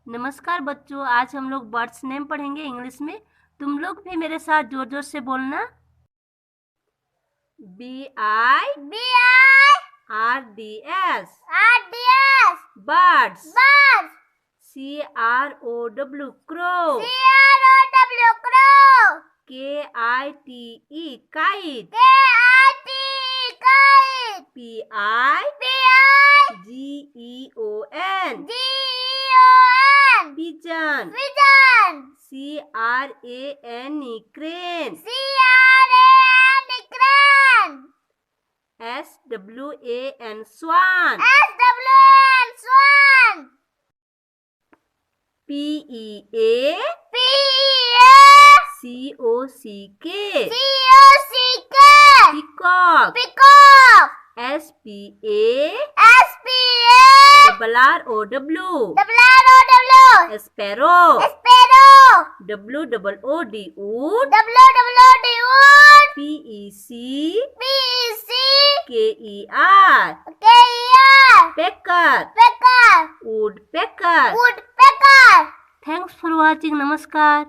नमस्कार बच्चों, आज हम लोग बर्ड्स नेम पढ़ेंगे इंग्लिश में। तुम लोग भी मेरे साथ जोर जोर से बोलना। BIRDS birds. CROW crow। KITE kite। PIGEON pigeon। CRANE crane। SWAN swan। PEACOCK peacock। SPARROW sparrow। WOOD wood। PECKER pecker। woodpecker। Thanks for watching. Namaskar.